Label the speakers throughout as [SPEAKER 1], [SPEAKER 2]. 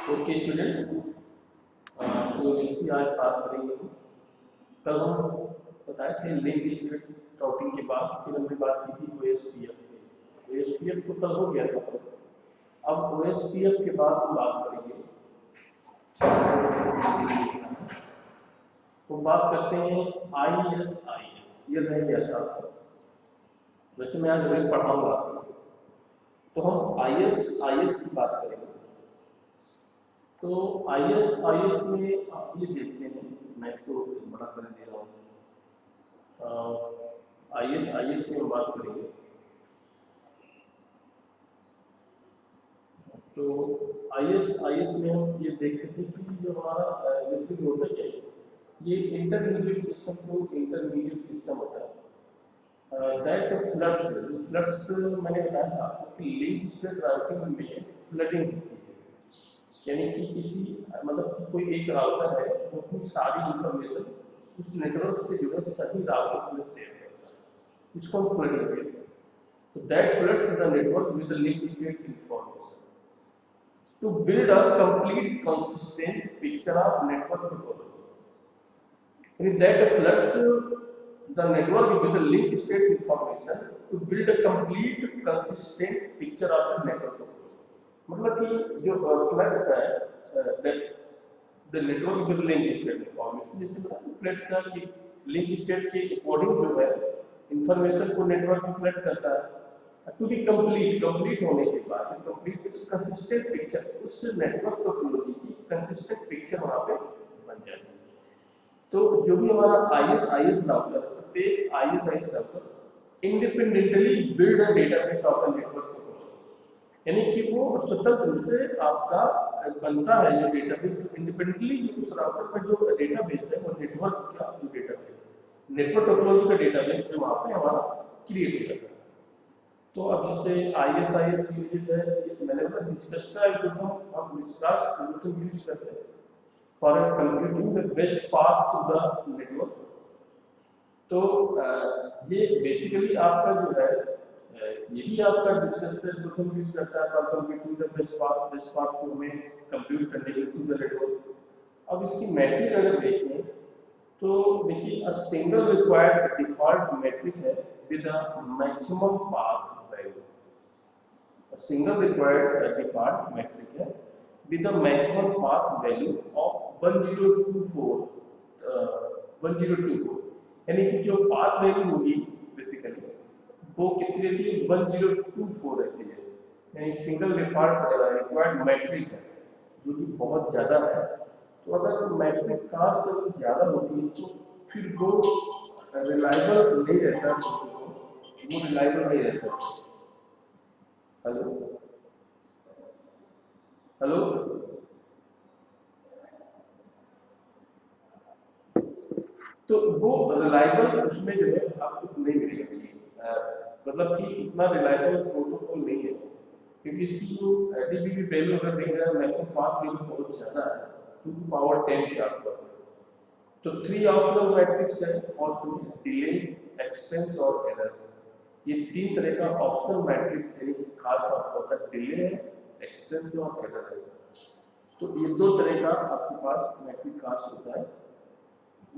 [SPEAKER 1] Okay student, तो इसकी आज बात करेंगे। कल हम बताए थे लिंक स्टेट राउटिंग के बाद फिर हमने बात की थी ओएसपीएफ की। ओएसपीएफ तो कल हो गया था। अब ओएसपीएफ के बाद हम बात करेंगे, तो बात करते हैं आईएसआईएस। ये रह गया था, वैसे मैं आज वही पढ़ाऊंगा, तो हम आईएसआईएस की बात करेंगे। तो आईएसआईएस में आप ये देखते हैं, मैं इसको बड़ा कर दे रहा हूँ। आईएसआईएस में हम बात करेंगे, तो आईएसआईएस में हम ये देखते थे कि जो हमारा बेसिकली होता है, ये इंटरमीडिएट सिस्टम को इंटरमीडिएट सिस्टम होता है। दैट फ्लड्स मैंने बताया था कि लिंक स्टेट राउटिंग में फ्लडिंग होती है, यानी कि किसी मतलब कोई एक राउटर है वो अपनी सारी इंफॉर्मेशन उस नेटवर्क से जुड़े सभी राउटर्स में शेयर करता है, इसको हम फ्लडिंग कहते हैं। तो that floods the network with the link state information to build a complete consistent picture of network topology. And that floods the network with the link state information to build a complete consistent picture of the network topology. मतलब कि जो floods है the network with link state information, जैसे बताया floods का कि link state के according जो है इंफॉर्मेशन को नेटवर्क में फ्लड करता है टू बी कंप्लीट होने के बाद कंप्लीट कंसिस्टेंट पिक्चर, उस नेटवर्क टोपोलॉजी की कंसिस्टेंट पिक्चर वहां पे बन जाती है। तो जो भी हमारा आईएसआईएस राउटर, प्रत्येक ISIS router independently build a database of the network topology, यानी कि वो स्वतंत्र रूप से आपका बनता है जो डेटाबेस, इंडिपेंडेंटली उस राउटर पर जो डेटाबेस है वो नेटवर्क का जो डेटाबेस है, नेटवर्क टोपोलॉजी का डेटाबेस जो वहां पे हमारा क्रिएट होता है। तो अब जैसे आईएसआईएस सीरीज है, मैंने डिस्कस हम डिस्कस यूज करते हैं for computing the best path to the network. तो ये बेसिकली आपका जो है ये भी आपका डिस्कस यूज करता है for computing the best path to में कंप्यूट करने के थ्रू द नेटवर्क। अब इसकी मैट्रिक अगर देखें तो देखिए a single required default metric है with a maximum path value. A single required default metric है with a maximum path value of 1024, यानी कि जो path value होगी बेसिकली वो कितनी रहती है, 1024 रहती है, यानी सिंगल रिक्वायर्ड मैट्रिक है जो कि बहुत ज़्यादा है। तो अगर मैट्रिक कास्ट अगर ज़्यादा होती है तो फिर वो रिलायबल नहीं रहता, वो रिलायबल नहीं रहता। हेलो हेलो, तो वो रिलायबल उसमें जो है आपको नहीं मिलेगा, मतलब कि इतना रिलायबल प्रोटोकॉल नहीं है, क्योंकि इसकी जो एडीबी वैल्यू अगर देख रहे हैं मैक्सिमम पाथ वैल्यू बहुत ज़्यादा है, 2 की पावर 10 के आसपास है। तो 3 ऑप्शनल मैट्रिक्स है और डिले, एक्सपेंस और एरर, ये 3 तरह का ऑप्शनल मैट्रिक्स है, खास बात होता है डिले है, एक्सपेंस और एरर है। तो ये 2 तरह का आपके पास मैट्रिक कास्ट होता है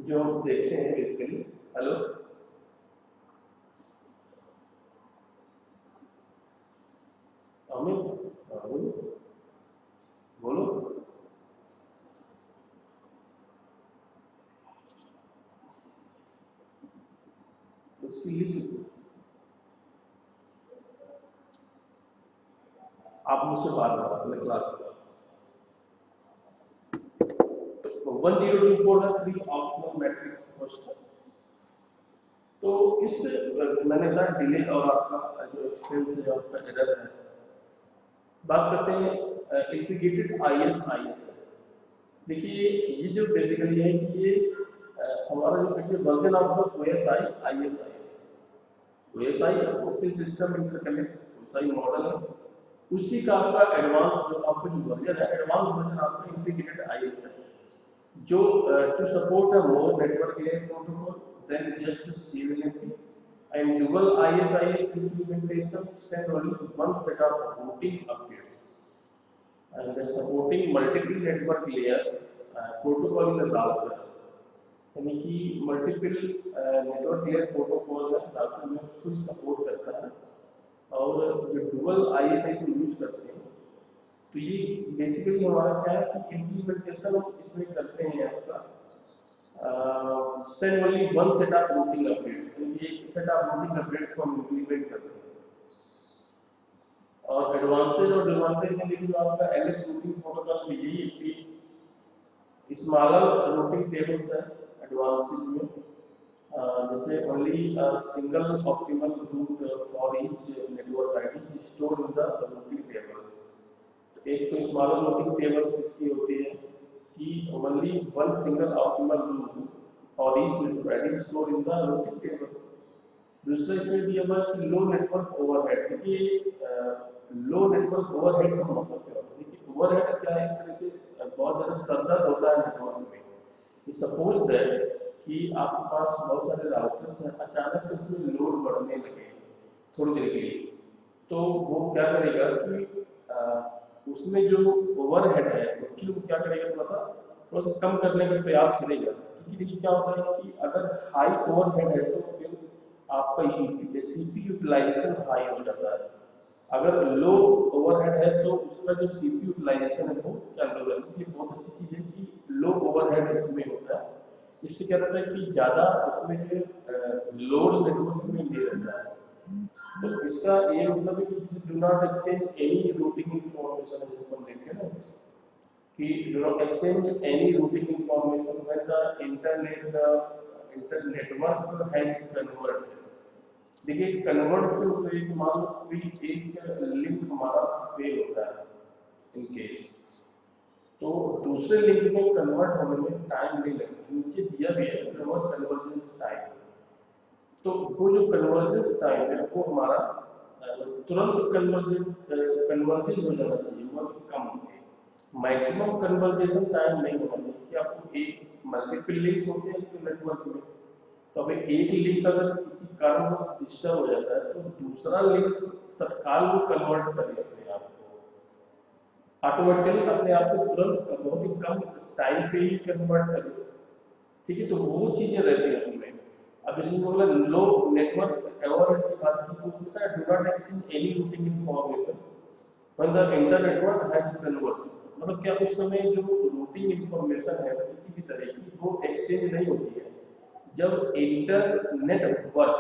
[SPEAKER 1] जो हम देखते हैं बेसिकली। हेलो अमित, बोलो उसकी लिस्ट आप मुझसे बात करो क्लास में। तो 1024 का 3 ऑप्शनल मैट्रिक्स क्वेश्चन। तो इस मैंने कहा डिले और आपका जो एक्सपेंस है आपका एरर है। बात करते हैं इंटीग्रेटेड आईएसआईएस। देखिए ये जो बेसिकली है कि ये हमारा जो version of the OSI ISIS, OSI open system interconnect OSI model है, उसी का आपका एडवांस जो आपका जो वर्जन है, एडवांस वर्जन आपका इंटीग्रेटेड आईएस है, जो to support a more network layer protocol than just CNMP and dual ISIS implementation send only one set of routing updates. and the supporting multiple network layer protocol in the router, यानी कि multiple network layer protocol है router में उसको ही support करता है। और जो dual ISI से यूज करते हैं, तो ये बेसिकली हमारा क्या है कि इम्प्लीमेंटेशन इसमें करते हैं आपका send only one set of routing updates, यानी एक सेट ऑफ रूटिंग अपडेट्स को हम इम्प्लीमेंट करते हैं। और एडवांसेज और डिसएडवांटेज में देखिए आपका एलएस रूटिंग प्रोटोकॉल में यही है कि स्मॉलर रूटिंग टेबल्स है एडवांटेज में, जैसे only single optimal route for each network ID stored in the routing table. एक तो स्मॉलर रूटिंग टेबल्स इसकी होती है कि only one single optimal route for each network ID stored in the routing table. दूसरा इसमें दिया हुआ है कि लो नेटवर्क ओवरहेड, क्योंकि लो नेटवर्क ओवरहेड का मतलब क्या होता है कि ओवरहेड क्या है, एक तरह से बहुत ज़्यादा सरदर्द होता है नेटवर्क में कि सपोज दैट कि आपके पास बहुत सारे राउटर्स हैं, अचानक से उसमें लोड बढ़ने लगे थोड़ी देर के लिए, तो वो क्या करेगा कि उसमें जो ओवरहेड है एक्चुअली वो क्या करेगा, थोड़ा सा कम करने का प्रयास करेगा। क्योंकि देखिए क्या होता है कि अगर हाई ओवरहेड है तो फिर आपका सीपी यूटिलाइजेशन हाई हो जाता है। अगर लो ओवरहेड है तो उसका जो सीपी यूटिलाइजेशन है वो क्या लो रहता है। ये बहुत अच्छी चीज़ है कि लो ओवरहेड इसमें होता है। इससे क्या रहता है कि ज़्यादा उसमें जो लोड नेटवर्क में नहीं रहता है। तो इसका ये मतलब है कि do not exchange any routing information, जैसे हम देखते हैं ना कि do not exchange any routing information when the inter network has convert. देखिए कन्वर्ट से मतलब एक मान लो कोई एक लिंक हमारा फेल होता है इन केस, तो दूसरे लिंक में कन्वर्ट होने में टाइम नहीं लगता। नीचे दिया भी है कन्वर्जेंस टाइम, तो वो जो कन्वर्जेंस टाइम है वो हमारा तुरंत कन्वर्जेंस हो जाना चाहिए, बहुत कम होती है। मैक्सिमम कन्वर्जेशन टाइम नहीं होना चाहिए कि आपको एक मल्टीपल लिंक्स होते हैं तो नेटवर्क में, तो अभी एक लिंक अगर किसी कारण डिस्टर्ब हो जाता है तो दूसरा लिंक तत्काल वो कन्वर्ट करेगा अपने आप को, ऑटोमेटिकली अपने आप को तुरंत बहुत ही कम टाइम पे ही कन्वर्ट करेगा। ठीक है, तो वो चीजें रहती हैं उसमें। अब इसमें बोला लो नेटवर्क ओवरहेड की बात की तो होता है do not exchange any routing information when the inter network has convert. मतलब क्या उस समय जो रूटिंग इंफॉर्मेशन है किसी भी तरह की वो एक्सचेंज नहीं होती है जब इंटर नेटवर्क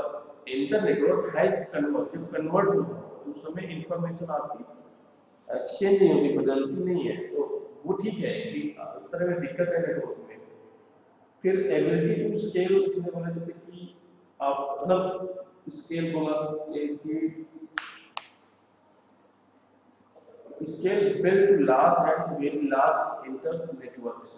[SPEAKER 1] हैज कन्वर्ट, जब कन्वर्ट होता है उस समय इंफॉर्मेशन आपकी एक्सचेंज नहीं होती, बदलती नहीं है। तो वो ठीक है कि उस तरह में दिक्कत है नेटवर्क में। फिर एबिलिटी टू स्केल इसमें बोला जैसे कि आप मतलब स्केल बोला कि scale build to large and very large inter networks.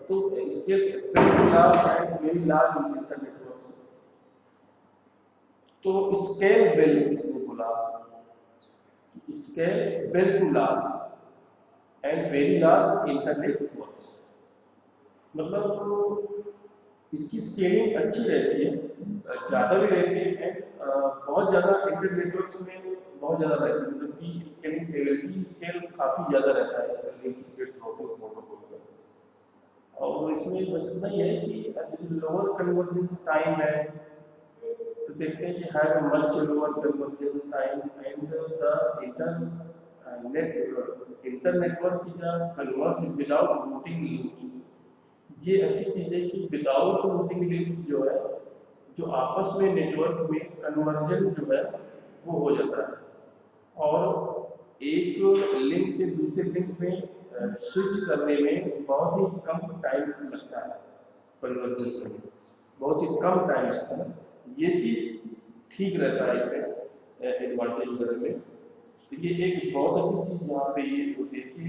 [SPEAKER 1] तो scale build to large and very large inter networks, तो स्केल बिल्ड इसने बोला scale build to large and very large internet networks, मतलब इसकी स्केलिंग अच्छी रहती है, ज़्यादा भी रहती है एंड बहुत ज़्यादा इंटर नेटवर्क्स में बहुत ज़्यादा रहती है, मतलब कि स्केलिंग एबिलिटी स्केल काफ़ी ज़्यादा रहता है इसका लिंक स्टेट प्रोटोकॉल का। और इसमें बस इतना ही है कि जैसे लोअर कन्वर्जेंस टाइम है तो देखते हैं कि have much lower convergence time and the inter network की जो कन्वर्ट विदाउट रूटिंग लिंक्स। ये अच्छी चीज़ है कि विदाउट रूटिंग लिंक्स जो है जो आपस में नेटवर्क में कन्वर्जन जो है वो हो जाता है और एक लिंक से दूसरे लिंक में स्विच करने में बहुत ही कम टाइम लगता है, कन्वर्जन में बहुत ही कम टाइम लगता है। ये चीज़ ठीक रहता है इसमें एडवांटेज वगैरह में। तो ये एक बहुत अच्छी चीज़ यहाँ पे ये होती है कि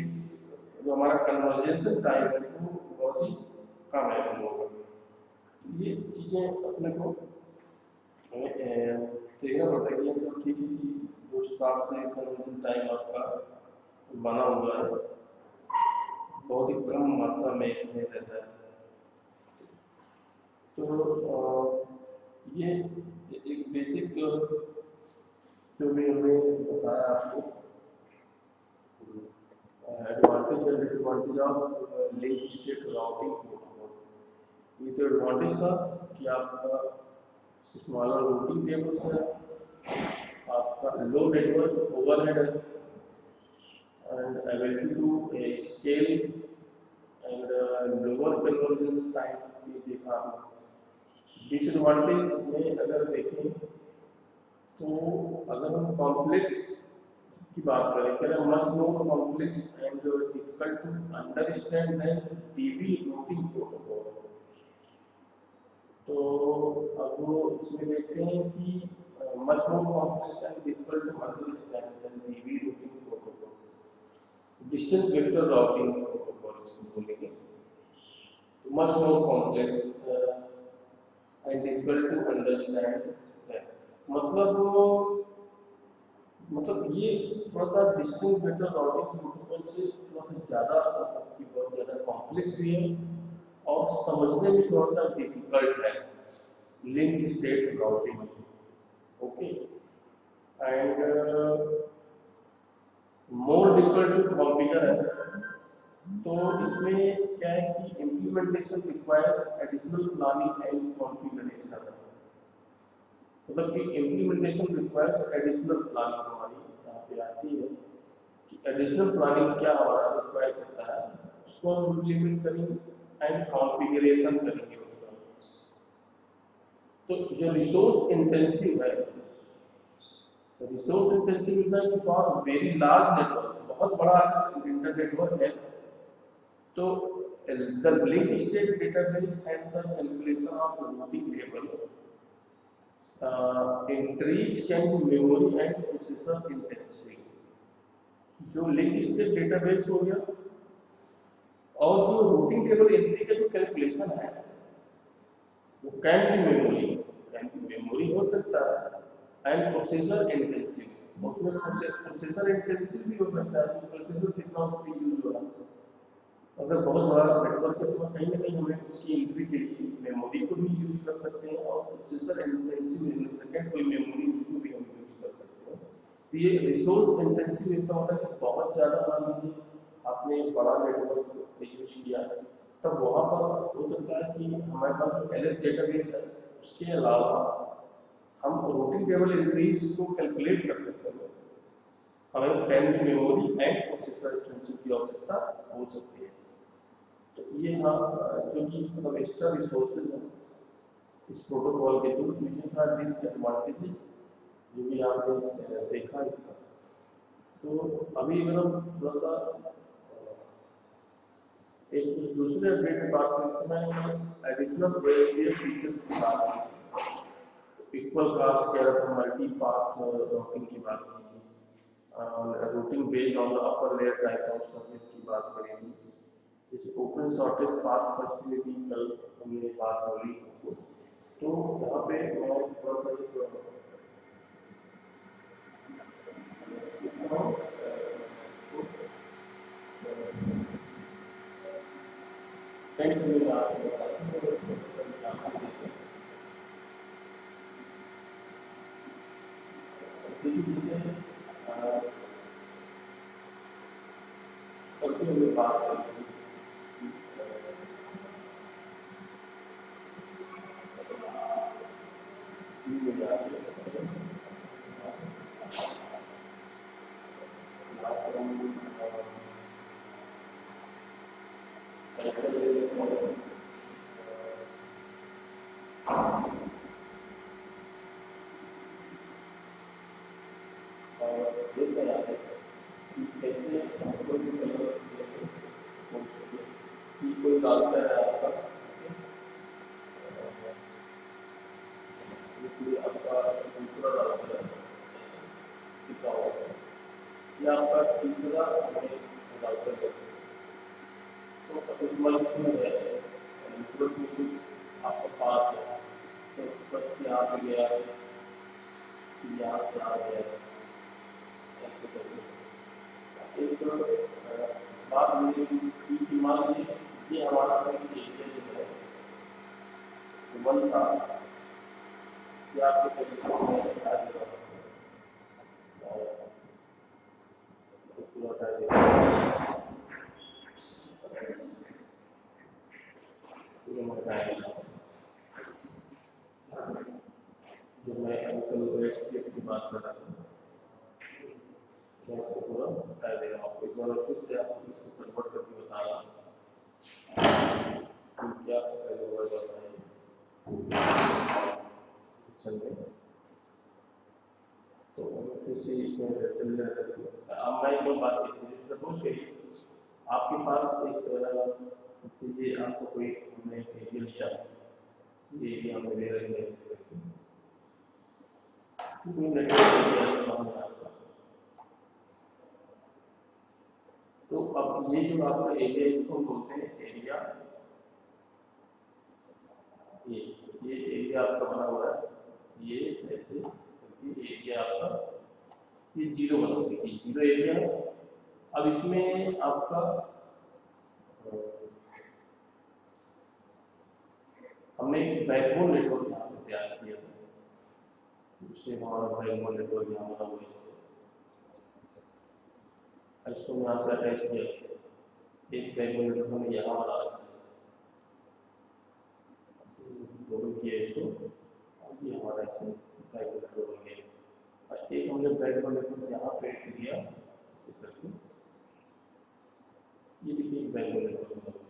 [SPEAKER 1] जो हमारा कन्वर्जेंसन टाइम है वो बहुत ही कम है हम लोगों का। ये चीज़ें अपने को देखना पड़ता है कि तो ठीक है कि जो हिसाब से कन्वर्जन टाइम आपका बना हुआ है बहुत ही कम मात्रा में इसमें रहता है। तो ये एक बेसिक जो भी हमने बताया आपको advantage and disadvantage of link state routing protocol. ये तो एडवांटेज था कि आपका स्मॉलर रूटिंग टेबल्स है, आपका लो नेटवर्क ओवरहेड है and ability to scale and lower convergence time ये देखा आपने। डिसएडवांटेज में अगर देखें तो अगर हम कॉम्प्लेक्स की बात करें, करें much more complex and difficult to understand than DB routing protocol. तो अब वो इसमें देखते हैं कि much more complex and difficult to understand than DB routing protocol, distance vector routing protocol इसको बोलेंगे। Much more complex and difficult to understand that, मतलब ये थोड़ा सा डिस्टेंस वेक्टर राउटिंग प्रोटोकॉल से थोड़ा सा ज़्यादा बहुत ज़्यादा कॉम्प्लेक्स भी है और समझने में थोड़ा सा डिफिकल्ट है link state routing. Okay and more difficult to configure है। तो इसमें क्या है कि implementation requires additional planning and configuration, मतलब कि इम्प्लीमेंटेशन रिक्वायर्स एडिशनल प्लानिंग हमारी यहाँ पे आती है कि एडिशनल प्लानिंग क्या हमारा रिक्वायर करता है, उसको हम इम्प्लीमेंट करेंगे एंड कॉन्फ़िगरेशन करेंगे उसका। तो जो रिसोर्स इंटेंसिव है, रिसोर्स इंटेंसिव इतना कि फॉर वेरी लार्ज नेटवर्क, बहुत बड़ा इंटर नेटवर्क है, तो the link state database and the calculation of routing table increase can be memory and processor intensive। जो लिंक स्टेट डेटाबेस हो गया और जो रूटिंग टेबल एंट्री का जो कैलकुलेशन है वो कैन बी मेमोरी हो सकता है एंड प्रोसेसर इंटेंसिव, उसमें प्रोसेसर इंटेंसिव भी हो सकता है, प्रोसेसर कितना उसमें यूज हो रहा है। अगर बहुत बड़ा नेटवर्क है तो कहीं ना कहीं हमें उसकी एंट्री के लिए मेमोरी को भी यूज कर सकते हैं और प्रोसेसर इंटेंसिव इन सेकेंड कोई मेमोरी उसको भी हम यूज कर सकते हैं। तो ये रिसोर्स इंटेंसिव इतना होता है कि बहुत ज़्यादा मान लीजिए आपने बड़ा नेटवर्क यूज किया है, तब वहाँ पर हो सकता है कि हमारे पास जो एलएस डेटाबेस है उसके अलावा हम रूटिंग टेबल एंट्रीज को कैलकुलेट करते समय हमें can be memory and processor intensive की आवश्यकता हो सकती है। तो ये था जो कि मतलब एक्स्ट्रा रिसोर्सेज है इस प्रोटोकॉल के थ्रू, ये था डिसएडवांटेजेस जो भी आपने देखा इसका। तो अभी अगर हम थोड़ा सा एक कुछ दूसरे अपडेट में बात करें, इसमें एडिशनल वेरिएबल फीचर्स की बात की, इक्वल कास्ट कह रहा था, मल्टी पाथ राउटिंग की बात की, routing based on the upper layer type of service की बात करी थी, जैसे ओपन शॉर्टेस्ट पाथ फर्स्ट में भी कल हमने बात बोली। तो यहाँ पे मैं थोड़ा सा कोई डालता है आपका आपका दूसरा डालता है कितना होगा, या आपका तीसरा डालता है, तो उसमें है आपका पाथ है, तो फर्स्ट यहाँ पे गया, यहाँ से आ गया, एक बात ये मान लीजिए ये हमारा एरिया जो है वन था, ये आपके जो मैं अंकल एसपीएफ की बात कर रहा था, मैं इसको पूरा बता देगा आपको। एक बार फिर से आपको इसको कन्वर्ट करके बताया कि क्या पहले वर्ड होता है। चलिए, तो फिर से इसमें चल रहा। अब मैं जो बात करती हूँ, सपोज करिए आपके पास एक ये आपको कोई हमने एरिया लिया, ये एरिया हमने ले रहे हैं, कोई नेटवर्क, तो अब ये जो आपका एरिया इसको बोलते हैं एरिया, ये एरिया आपका बना हुआ है, ये ऐसे एरिया आपका ये जीरो बना हुआ है, जीरो एरिया है। अब इसमें आपका हमने एक बैकबोन नेटवर्क यहाँ पे तैयार किया था, जिससे हमारा बैकबोन नेटवर्क यहाँ बना हुआ है। इसको यहाँ से अटैच किया, एक बैकबोन नेटवर्क हमने यहाँ बना रखा है, किया इसको, ये हमारा इसमें बैकबोन नेटवर्क बन गया। और एक हमने बैकबोन नेटवर्क यहाँ पे किया, ये देखिए बैकबोन नेटवर्क बना हुआ है।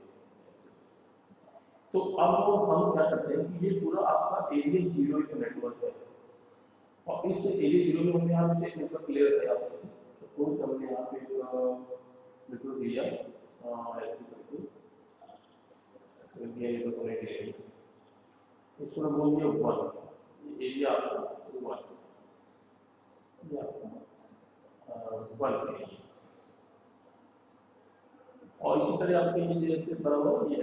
[SPEAKER 1] तो अब हम क्या करते हैं कि ये पूरा आपका एरिया जीरो एक नेटवर्क है, और इस एरिया जीरो में हमने यहाँ पे एक नेटवर्क क्लियर किया, तो हमने यहाँ पे नेटवर्क लिया ऐसे करके, इसको बोल दिया वन, ये एरिया आपका वन, और इसी तरह आपके ये जैसे बराबर ये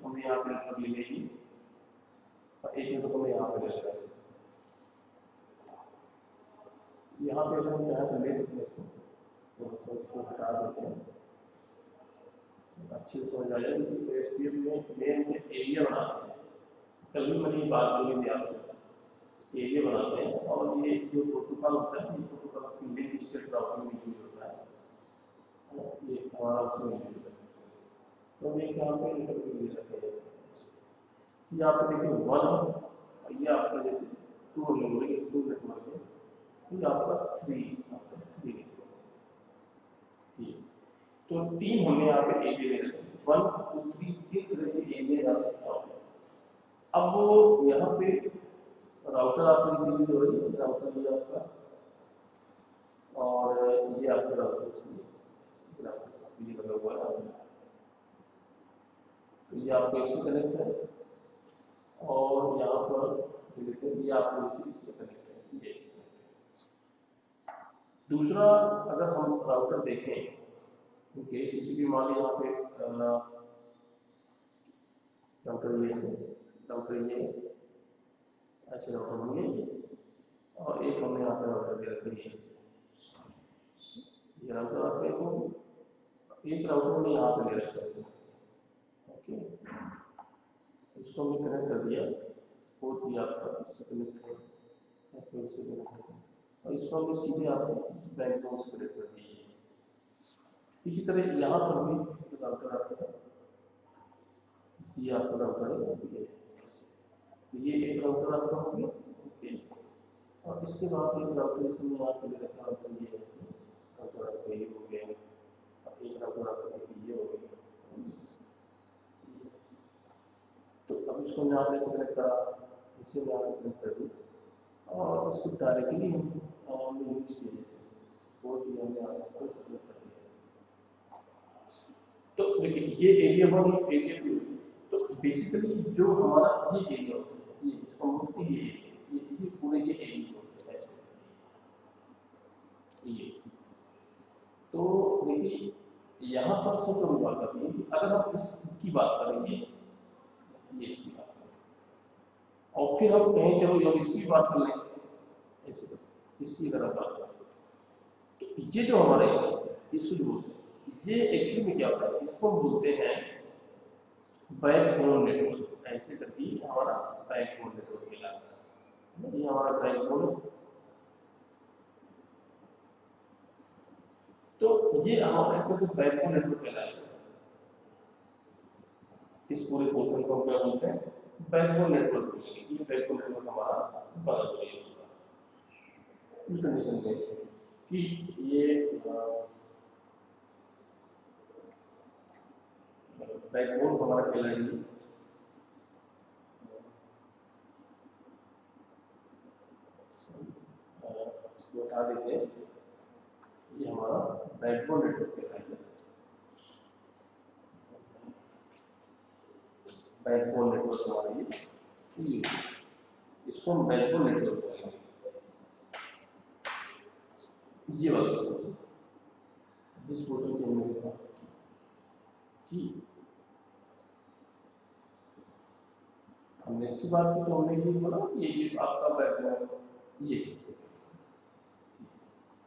[SPEAKER 1] हमने यहाँ पे नेटवर्क ले लेगी, और एक नेटवर्क हमें यहाँ पे ले लेगा। यहाँ पे हम क्या कर ले सकते हैं इसको, तो इसको हटा देते हैं, अच्छे से समझ आ जाए कि एसपीएफ में मेन एरिया बनाते हैं। कल भी मैंने ये बात बोली थी आपसे, एरिया बनाते हैं, और ये जो प्रोटोकॉल होता है, ये प्रोटोकॉल अपनी लिंक स्टेट राउटिंग में यूज होता है, ये हमारा उसमें यूज होता है। तो ये यहाँ पे इंटरव्यू दे रखा है, यहाँ पे देखिए वन, और ये आपका जैसे टू नंबर है, टू नेटवर्क है, ये आपका थ्री, तो तीन हमने यहाँ पे एरिया ले रखे, वन टू थ्री, इस तरह से एरिया यहाँ पे। अब वो यहाँ पे राउटर आपकी सीरीज हो रही है, राउटर ये आपका, और ये आपका राउटर ये लगा हुआ है, तो ये आपको इससे कनेक्ट है, और यहाँ पर ये आपको इससे कनेक्ट है, ये। दूसरा अगर हम राउटर देखें, ओके, सीसीपी मान लीजिए यहाँ पे राउटर ये से, राउटर ये ऐसे राउटर बन गए, और एक हमने यहाँ पे राउटर दे रखा है, ये राउटर आपके को एक राउटर में यहाँ पे ले रखा है, ओके, इसको हमने कनेक्ट कर दिया, पोर्ट दिया आपका, इससे कनेक्ट कर, और इसको हमने सीधे आपको बैकबोन से कनेक्ट कर दिया। इसी तरह यहाँ पर भी राउटर आपका, ये आपका राउटर है, तो ये एक राउटर आपका हो गया, ओके, और इसके बाद एक राउटर इसमें यहाँ पे ले रखा राउटर, ये राउटर आपका ये हो गया, एक राउटर आपका ये हो गया। तो अब इसको यहाँ से कनेक्ट करा, इसे यहाँ से कनेक्ट कर दूँ, और इसको डायरेक्टली हम यूज किए, बहुत ही हमने यहाँ से कनेक्ट कर दिया। तो देखिए ये एरिया वन, एरिया टू, तो बेसिकली जो हमारा ये एरिया होता है, ये इसका मतलब ये पूरे ये एरिया होता है ऐसे, ये। तो देखिए यहाँ पर सबसे बड़ी बात आती है कि अगर हम इसकी बात करेंगे, ये इसकी बात करेंगे, और फिर हम कहें चलो जब इसकी बात कर लें, ऐसे इसकी अगर हम बात करें, तो ये जो हमारे इसको जो बोलते हैं, ये एक्चुअली में क्या होता है, इसको बोलते हैं बैकबोन नेटवर्क, ऐसे करके हमारा बैकबोन नेटवर्क कहलाता है, ये हमारा बैकबोन। तो ये हमारा जो बैकबोन नेटवर्क कहलाता है, इस पूरे पोर्शन को क्या बोलते हैं, बैकबोन नेटवर्क। ये बैकबोन नेटवर्क हमारा बना चाहिए। कंडीशन में कि ये बैकबोन हमारा कहलाएगी इसको हटा देते हैं, ये हमारा बैकबोन नेटवर्क कहलाएगा। बैकबोन नेटवर्क हमारा ये इसको हम बैकबोन नेटवर्क कहेंगे। ये वाला जिस फोटो के हमने देखा कि हमने इसकी बात की तो हमने ये बोला ये आपका बैकबोन ये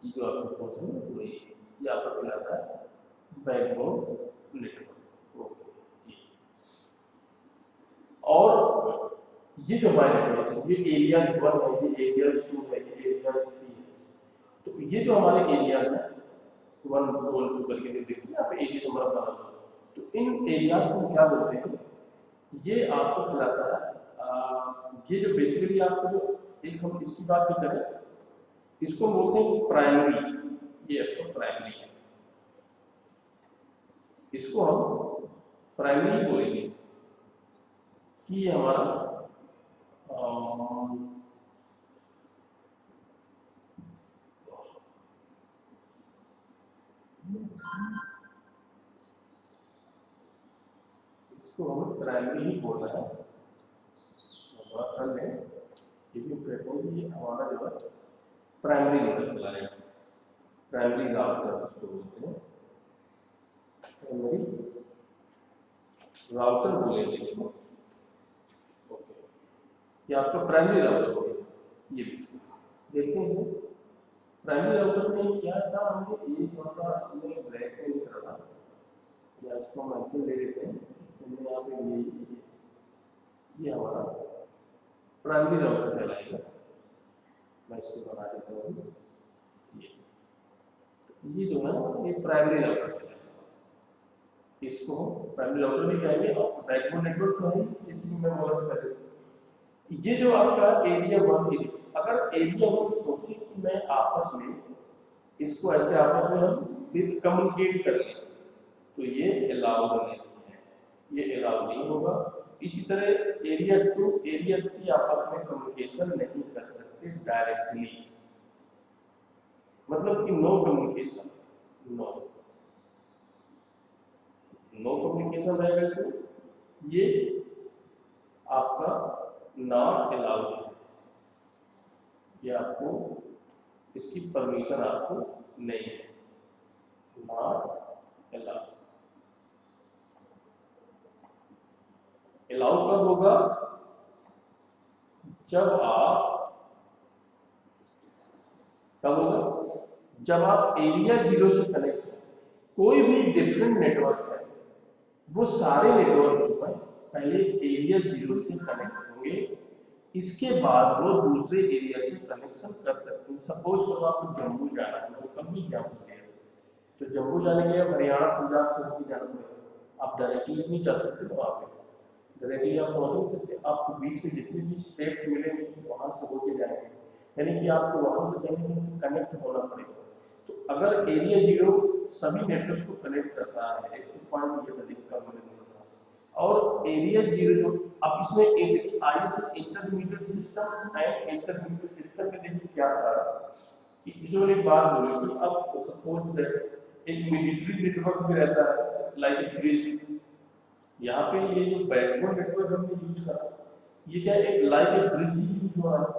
[SPEAKER 1] जो आपका पोर्शन है वो ये आपका कहलाता है बैकबोन नेटवर्क। और ये जो हमारे नेटवर्क ये एरियाज 1 है, ये एरियाज 2 है, ये एरियाज 3 है। तो ये जो हमारे एरियाज है 1 2 करके देखिए यहाँ पे एरिया हमारा बना हुआ। तो इन एरियाज को क्या बोलते हैं, ये आपको कहलाता है ये जो बेसिकली आपको जो एक हम इसकी बात भी करें इसको बोलते हैं प्राइमरी, ये आपका प्राइमरी है, इसको हम प्राइमरी बोलेंगे कि ये हमारा इसको हमें प्राइमरी ही बोलना है। ये भी कहते हैं कि हमारा जो है प्राइमरी लेवल चला है, प्राइमरी राउटर इसको बोलते हैं, प्राइमरी राउटर बोलेंगे इसको। ये आपका प्राइमरी राउटर होगा। ये देखते हैं प्राइमरी राउटर में क्या था, हमने एक थोड़ा इसमें ब्लैक में लिख रहा था या इसको हम ऐसे ले लेते हैं, इसमें यहाँ पे ये हमारा प्राइमरी राउटर कहलाएगा। मैं इसको बना देता हूँ, ये जो है ये प्राइमरी राउटर कहलाएगा, इसको प्राइमरी राउटर भी कहेंगे। और बैकबोन नेटवर्क तो है इसी में वर्क करेंगे। ये जो आपका एरिया 1 है, अगर एरिया 1 सोचे कि मैं आपस में इसको ऐसे आपस में हम फिर कम्युनिकेट कर लें तो ये अलाउड नहीं है, ये अलाउड नहीं होगा। इसी तरह एरिया 2 एरिया 3 आपस में कम्युनिकेशन नहीं कर सकते डायरेक्टली, मतलब कि नो कम्युनिकेशन, नो कम्युनिकेशन रहेगा इसमें, ये आपका नॉट अलाउड है, ये आपको इसकी परमिशन आपको नहीं है, नॉट अलाउड। अलाउ कब होगा, जब आप एरिया 0 से कनेक्ट कोई भी डिफरेंट नेटवर्क है वो सारे नेटवर्क जो है पहले एरिया 0 से कनेक्ट होंगे, इसके बाद वो दूसरे एरिया से कनेक्शन कर सकते हैं। सपोज करो आपको जम्मू जाना है, तो कभी जम्मू गए तो जम्मू जाने के लिए हरियाणा पंजाब से होकर जाना पड़ेगा, आप डायरेक्टली नहीं जा सकते, तो आप डायरेक्टली आप पहुंच नहीं सकते, आपको बीच में जितने भी स्टेट मिलेंगे वहां से होके जाएंगे, यानी कि आपको वहां से कहीं कनेक्ट होना पड़ेगा। तो अगर एरिया 0 सभी नेटवर्क को कनेक्ट करता है, एक पॉइंट ये दिक्कत होने और एरिया 0 जो अब इसमें एक IS intermediate system and intermediate system में देखिए क्या था कि इसमें एक बात बोली कि अब सपोज दैट एक मिलिट्री नेटवर्क भी रहता है लाइक ए ब्रिज, यहाँ पे ये जो बैकबोन नेटवर्क हमने यूज करा ये क्या एक like a bridge he use हो रहा है।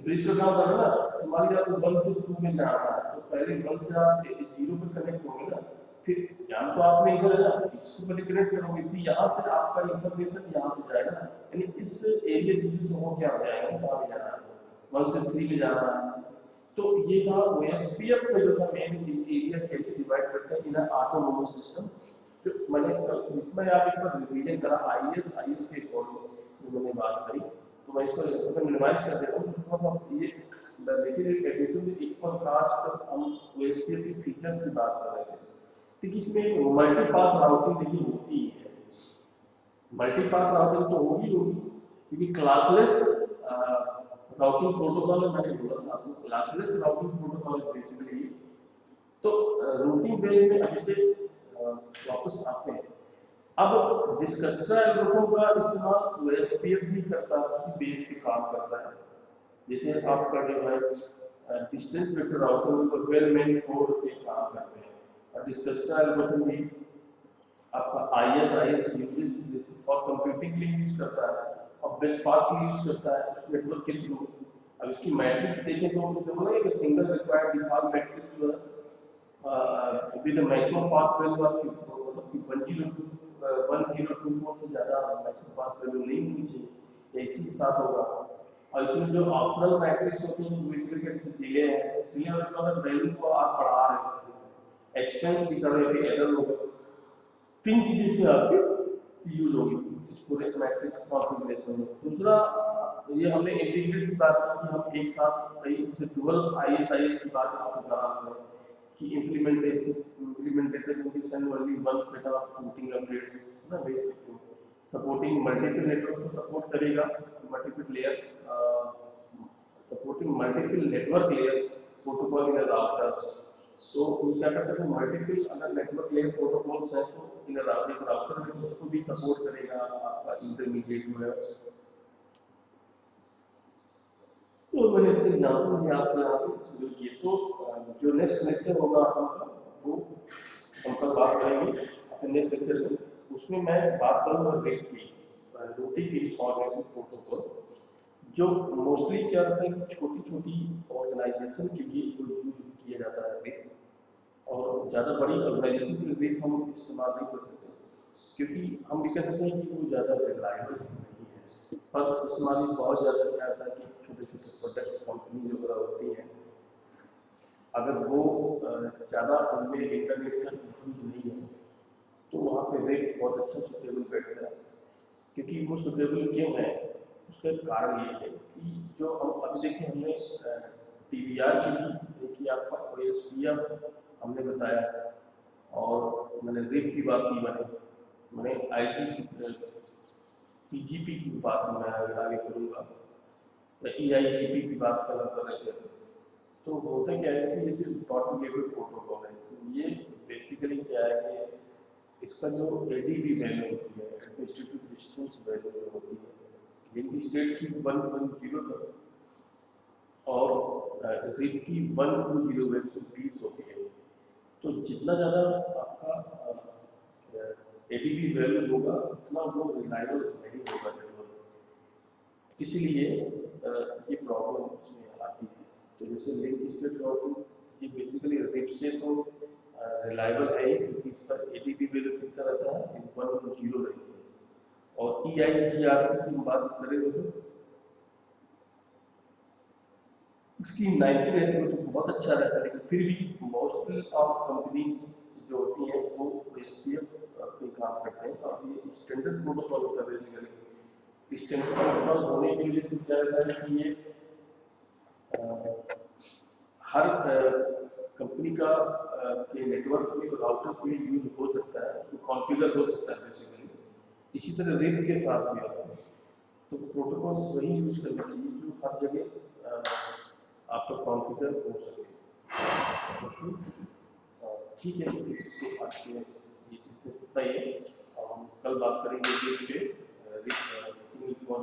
[SPEAKER 1] ब्रिज का काम करना ना, मान लीजिए आपको 1 से 2 में जाना है तो पहले 1 से आप 0 पे कनेक्ट होंगे ना, फिर यहाँ तो आपने इधर है ना इसको पहले कनेक्ट करोगे, फिर यहाँ से आपका इंफॉर्मेशन यहाँ पे जाएगा, यानी इस एरिया 0 से हो क्या हो जाएगा, कहाँ पे जाना है 1 से 3 में जाना है। तो ये था ओएसपीएफ का जो था मेन एरिया कैसे डिवाइड करते हैं इन ऑटोनोमस सिस्टम। तो मैं आप एक बार रिवीजन करा आईएस के अकॉर्डिंग जो मैंने बात करी, तो मैं इसको मिनिमाइज कर देता हूँ थोड़ा सा। ये देखिए एडिशन में इक्वल कास्ट हम ओएसपीएफ की फीचर्स की बात कर रहे थे, तो इसमें मल्टीपाथ राउटिंग देखिए होती है, मल्टीपाथ राउटिंग तो होगी क्योंकि क्लासलेस राउटिंग प्रोटोकॉल में मैंने बोला था आपको क्लासलेस राउटिंग प्रोटोकॉल बेसिकली। तो रूटिंग बेस में जैसे वापस आते हैं, अब डिस्कस्ट्रा एल्गोरिथम का इस्तेमाल ओएसपीएफ भी करता है, उसी बेस पे काम करता है। जैसे आपका जो है डिस्टेंस वेक्टर राउटिंग पर वेल मेन फोर पे काम करते हैं, और डिस्कस्ट्रा एल्गोरिथम भी आपका आईएस यूजेस फॉर कंप्यूटिंग के लिए यूज करता है, और बेस्ट पाथ के लिए यूज करता है उस नेटवर्क के थ्रू। अब इसकी मैट्रिक्स देखें तो उसने बोला कि सिंगल रिक्वायर्ड डिफॉल्ट मैट्रिक्स जो है विद मैक्सिमम पाथ वैल्यू आपकी मतलब कि 1024 से ज़्यादा मैक्सिमम पाथ वैल्यू नहीं होनी चाहिए, इसी के साथ होगा। और इसमें जो ऑप्शनल मैट्रिक्स होती हैं जैसे डिले है, डिले होने के बाद वैल्यू को आप बढ़ा रहे हैं, एक्सपेंस भी कर रहे थे, एरर होगा, तीन चीजें इसमें आपके यूज होगी इस पूरे मैट्रिक्स कॉन्फ़िगरेशन में। दूसरा ये हमने इंटीग्रेट की बात की कि हम एक साथ कई डुअल आईएस की बात आपको कर रहा हूं कि implementation only one set of routing updates ना बेसिक सपोर्टिंग मल्टीपल नेटवर्क्स को सपोर्ट करेगा, multiple layer supporting multiple network layer protocol इन राउटर। तो क्या करते हैं मल्टीपल अगर नेटवर्क लेयर प्रोटोकॉल्स हैं तो इन राउटर में उसको भी सपोर्ट करेगा आपका इंटरमीडिएट जो है। तो मैंने इसके एग्जाम्पल भी आपको यहाँ पे जो किए। तो जो नेक्स्ट लेक्चर होगा आपका वो हम कल बात करेंगे अपने नेक्स्ट लेक्चर में, उसमें मैं बात करूँगा रेट की रूटिंग इंफॉर्मेशन प्रोटोकॉल, जो मोस्टली क्या होता है कि छोटी छोटी ऑर्गेनाइजेशन के लिए यूज किया जाता है रेट, और ज़्यादा बड़ी ऑर्गेनाइजेशन के लिए रेट हम इस्तेमाल नहीं कर सकते क्योंकि हम भी कह सकते हैं कि वो ज़्यादा रिलायबल नहीं है। पर इस्तेमाल बहुत ज़्यादा क्या होता है कि छोटे छोटे प्रोडक्ट्स कंपनी जो होती हैं अगर वो ज़्यादा उनमें इंटरनेट का यूज नहीं है तो वहाँ पे रेट बहुत अच्छा सुटेबल बैठता है। क्योंकि वो सुटेबल क्यों है उसका कारण ये है कि जो हम अभी देखें हमने टीवीआर की भी देखी, आपका ओएसपीएफ हमने बताया, और मैंने रेट की बात की, मैंने आईटी पीजीपी की बात मैं आगे करूँगा, ईआईजीपी की बात कर रहे थे। तो होता क्या है कि ये जो डॉट गेटवे प्रोटोकॉल है ये बेसिकली क्या है कि इसका जो एडीबी वैल्यू होती है, एडमिनिस्ट्रेटिव डिस्टेंस वैल्यू होती है, लिंक स्टेट की 110 तक और रिप की 120 120 होती है। तो जितना ज़्यादा आपका एडीबी वैल्यू होगा उतना वो रिलायबल नहीं होगा नेटवर्क, इसीलिए ये प्रॉब्लम उसमें आती है। तो जैसे लिंक स्टेट राउटिंग ये बेसिकली रिप से तो रिलायबल है ही क्योंकि इसका एडीबी वैल्यू कितना रहता है 110 रहती है, और ईआईजीआर की बात करें तो इसकी 90 रहती है तो बहुत अच्छा रहता है, लेकिन फिर भी मोस्टली ऑफ कंपनीज जो होती हैं वो एसपीएफ पे काम करते हैं, और ये स्टैंडर्ड प्रोटोकॉल होता है बेसिकली। स्टैंडर्ड प्रोटोकॉल होने की वजह से क्या रहता है कि ये हर कंपनी का के नेटवर्क में राउटर्स में यूज हो सकता है, उसको कॉन्फ़िगर हो सकता है बेसिकली। इसी तरह रिप के साथ भी होता है, तो प्रोटोकॉल्स वही यूज करना चाहिए जो हर जगह आपका कॉन्फ़िगर हो सके। ठीक है, फिर इसके आज के ये चीज़ इतना ही है, और हम कल बात करेंगे रिप पे, रिप प्रोटोकॉल